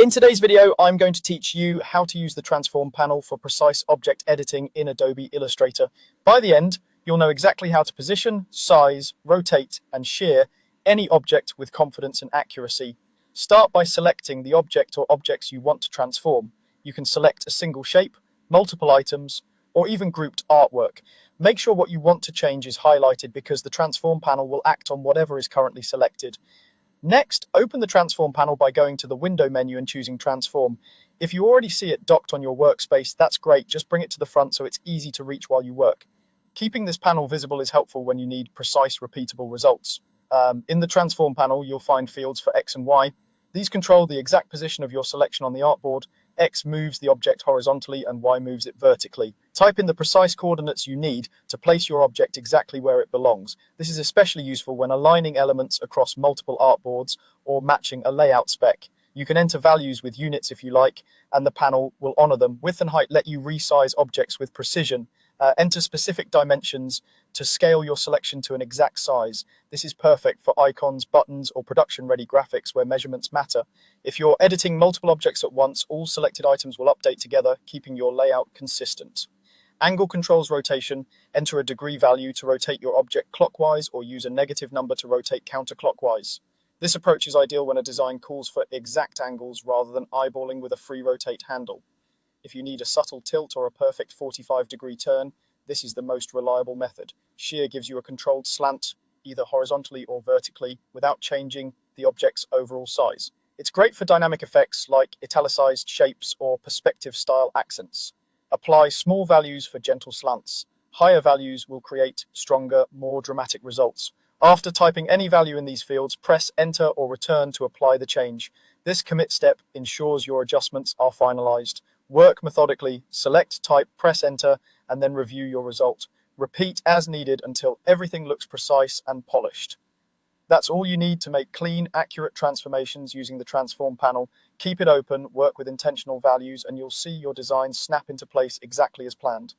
In today's video, I'm going to teach you how to use the transform panel for precise object editing in Adobe Illustrator. By the end, you'll know exactly how to position, size, rotate, and shear any object with confidence and accuracy. Start by selecting the object or objects you want to transform. You can select a single shape, multiple items, or even grouped artwork. Make sure what you want to change is highlighted because the transform panel will act on whatever is currently selected. Next, open the transform panel by going to the window menu and choosing transform. If you already see it docked on your workspace, that's great. Just bring it to the front so it's easy to reach while you work. Keeping this panel visible is helpful when you need precise, repeatable results. In the transform panel, you'll find fields for X and Y. These control the exact position of your selection on the artboard. X moves the object horizontally and Y moves it vertically. Type in the precise coordinates you need to place your object exactly where it belongs. This is especially useful when aligning elements across multiple artboards or matching a layout spec. You can enter values with units if you like, and the panel will honor them. Width and height let you resize objects with precision. Enter specific dimensions to scale your selection to an exact size. This is perfect for icons, buttons, or production-ready graphics where measurements matter. If you're editing multiple objects at once, all selected items will update together, keeping your layout consistent. Angle controls rotation. Enter a degree value to rotate your object clockwise or use a negative number to rotate counterclockwise. This approach is ideal when a design calls for exact angles rather than eyeballing with a free rotate handle. If you need a subtle tilt or a perfect 45-degree turn, this is the most reliable method. Shear gives you a controlled slant, either horizontally or vertically, without changing the object's overall size. It's great for dynamic effects like italicized shapes or perspective-style accents. Apply small values for gentle slants. Higher values will create stronger, more dramatic results. After typing any value in these fields, press Enter or Return to apply the change. This commit step ensures your adjustments are finalized. Work methodically, select, type, press Enter, and then review your result. Repeat as needed until everything looks precise and polished. That's all you need to make clean, accurate transformations using the transform panel. Keep it open, work with intentional values, and you'll see your design snap into place exactly as planned.